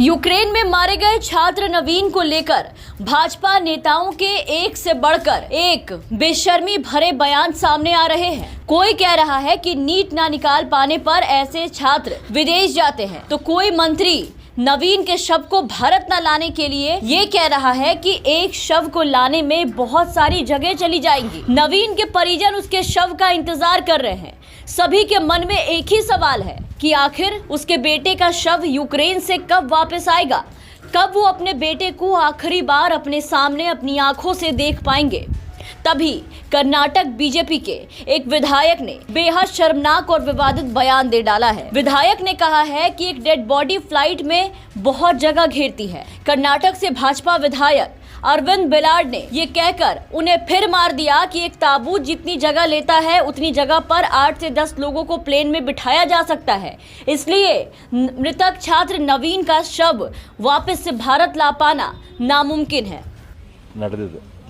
Ukraine में मारे गए छात्र नवीन को लेकर भाजपा नेताओं के एक से बढ़कर एक बेशर्मी भरे बयान सामने आ रहे हैं। कोई कह रहा है कि नीट ना निकाल पाने पर ऐसे छात्र विदेश जाते हैं, तो कोई मंत्री नवीन के शव को भारत न लाने के लिए ये कह रहा है कि एक शव को लाने में बहुत सारी जगह चली जाएंगी। नवीन के परिजन उसके शव का इंतजार कर रहे हैं। सभी के मन में एक ही सवाल है कि आखिर उसके बेटे का शव यूक्रेन से कब वापस आएगा, कब वो अपने बेटे को आखिरी बार अपने सामने अपनी आंखों से देख पाएंगे। तभी कर्नाटक बीजेपी के एक विधायक ने बेहद शर्मनाक और विवादित बयान दे डाला है। विधायक ने कहा है कि एक डेड बॉडी फ्लाइट में बहुत जगह घेरती है। कर्नाटक से भाजपा विधायक अरविंद बेलार्ड ने ये कहकर उन्हें फिर मार दिया कि एक ताबूत जितनी जगह लेता है उतनी जगह पर 8 से 10 लोगों को प्लेन में बिठाया जा सकता है। इसलिए मृतक छात्र नवीन का शव वापस से भारत ला पाना नामुमकिन है।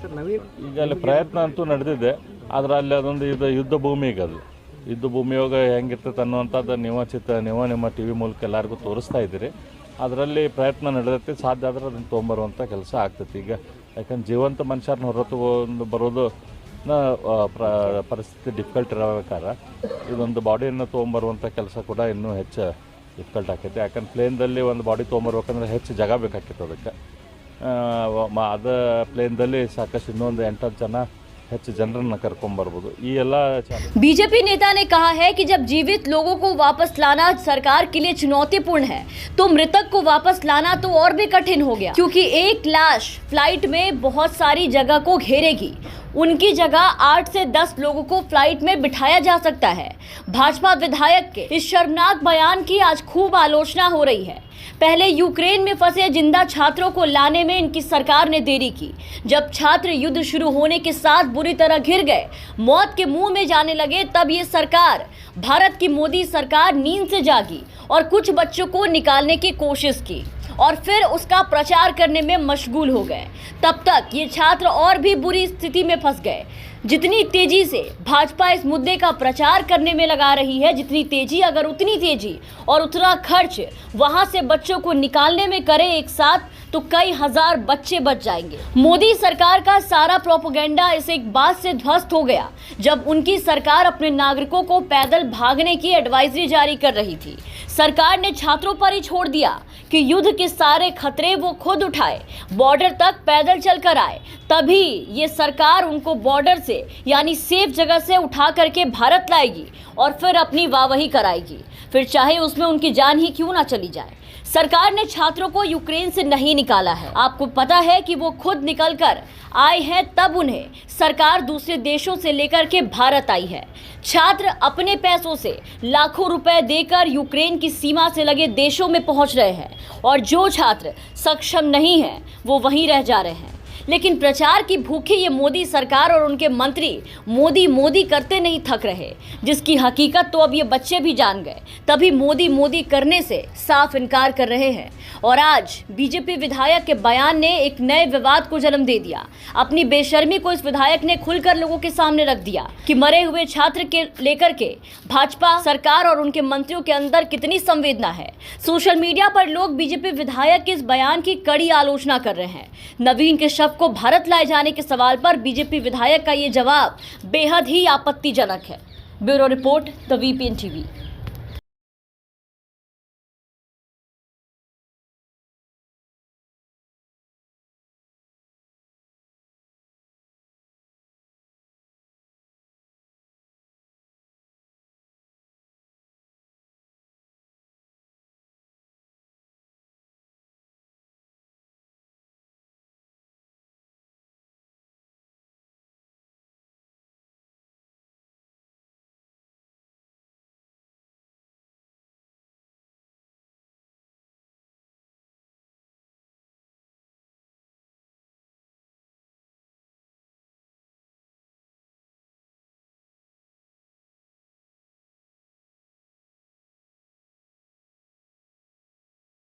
ಈಗ ಅಲ್ಲಿ ಪ್ರಯತ್ನ ಅಂತೂ ನಡೆದಿದೆ, ಆದರೆ ಅಲ್ಲಿ ಅದೊಂದು ಯುದ್ಧ ಭೂಮಿ. ಈಗ ಅದು ಯುದ್ಧ ಭೂಮಿಯಾಗ ಹೆಂಗಿರ್ತದೆ ಅನ್ನುವಂಥದ್ದು ನೀವು ನಿಮ್ಮ ಟಿ ವಿ ಮೂಲಕ ಎಲ್ಲರಿಗೂ ತೋರಿಸ್ತಾ ಇದ್ದೀರಿ. ಅದರಲ್ಲಿ ಪ್ರಯತ್ನ ನಡೆದೈತಿ, ಸಾಧ್ಯ ಆದರೆ ಅದನ್ನು ತೊಗೊಂಬರುವಂಥ ಕೆಲಸ ಆಗ್ತೈತಿ. ಈಗ ಯಾಕಂದ್ರೆ ಜೀವಂತ ಮನುಷ್ಯರನ್ನ ಹೊರತುಕೊಂಡು ಬರೋದು ಪರಿಸ್ಥಿತಿ ಡಿಫಿಕಲ್ಟ್ ಇರಬೇಕಾದ್ರೆ ಇದೊಂದು ಬಾಡಿಯನ್ನು ತೊಗೊಂಬರುವಂಥ ಕೆಲಸ ಕೂಡ ಇನ್ನೂ ಹೆಚ್ಚು ಡಿಫಿಕಲ್ಟ್ ಆಕೈತಿ. ಯಾಕಂದ್ರೆ ಪ್ಲೇನ್ದಲ್ಲಿ ಒಂದು ಬಾಡಿ ತೊಗೊಂಬರ್ಬೇಕಂದ್ರೆ ಹೆಚ್ಚು ಜಾಗ ಬೇಕಾಗ್ತೈತೆ. ಅದಕ್ಕೆ ಅದ ಪ್ಲೇನ್ದಲ್ಲಿ ಸಾಕಷ್ಟು ಇನ್ನೊಂದು 8 ಜನ ಹೆಚ್ಚು ಜನರನ್ನ ಕರ್ಕೊಂಡ್ಬರ್ಬೋದು. ಈ ಎಲ್ಲ बीजेपी नेता ने कहा है कि जब जीवित लोगों को वापस लाना सरकार के लिए चुनौतीपूर्ण है, तो मृतक को वापस लाना तो और भी कठिन हो गया, क्योंकि एक लाश फ्लाइट में बहुत सारी जगह को घेरेगी। उनकी जगह 8 से 10 लोगों को फ्लाइट में बिठाया जा सकता है। भाजपा विधायक के इस शर्मनाक बयान की आज खूब आलोचना हो रही है। पहले यूक्रेन में फंसे जिंदा छात्रों को लाने में इनकी सरकार ने देरी की। जब छात्र युद्ध शुरू होने के साथ बुरी तरह घिर गए, मौत के मुंह में जाने लगे, तब ये सरकार, भारत की मोदी सरकार नींद से जागी और कुछ बच्चों को निकालने की कोशिश की और फिर उसका प्रचार करने में मशगूल हो गए। तब तक ये छात्र और भी बुरी स्थिति में फंस गए। जितनी तेजी से भाजपा इस मुद्दे का प्रचार करने में लगा रही है, जितनी तेजी अगर उतनी तेजी और उतना खर्च वहां से बच्चों को निकालने में करे एक साथ, तो कई हजार बच्चे बच जाएंगे। मोदी सरकार का सारा प्रोपेगेंडा इस एक बात से ध्वस्त हो गया जब उनकी सरकार अपने नागरिकों को पैदल भागने की एडवाइजरी जारी कर रही थी। सरकार ने छात्रों पर ही छोड़ दिया कि युद्ध के सारे खतरे वो खुद उठाए, बॉर्डर तक पैदल चलकर आए। तभी ये सरकार उनको बॉर्डर से यानी सेफ जगह से उठा करके भारत लाएगी और फिर अपनी वाहवाही कराएगी, फिर चाहे उसमें उनकी जान ही क्यों ना चली जाए। सरकार ने छात्रों को यूक्रेन से नहीं निकाला है। आपको पता है कि वो खुद निकल कर आए हैं, तब उन्हें सरकार दूसरे देशों से लेकर के भारत आई है। छात्र अपने पैसों से लाखों रुपए देकर यूक्रेन की सीमा से लगे देशों में पहुंच रहे हैं और जो छात्र सक्षम नहीं है वो वहीं रह जा रहे हैं। लेकिन प्रचार की भूखे ये मोदी सरकार और उनके मंत्री मोदी मोदी करते नहीं थक रहे, जिसकी हकीकत तो अब ये बच्चे भी जान गए। तभी मोदी मोदी करने से साफ इनकार कर रहे हैं और आज बीजेपी विधायक के बयान ने एक नए विवाद को जन्म दे दिया। अपनी बेशर्मी को इस विधायक ने खुलकर लोगों के सामने रख दिया कि मरे हुए छात्र के लेकर के भाजपा सरकार और उनके मंत्रियों के अंदर कितनी संवेदना है। सोशल मीडिया पर लोग बीजेपी विधायक के इस बयान की कड़ी आलोचना कर रहे हैं। नवीन के शव को भारत लाए जाने के सवाल पर बीजेपी विधायक का ये जवाब बेहद ही आपत्तिजनक है। Bureau report, the VPN TV.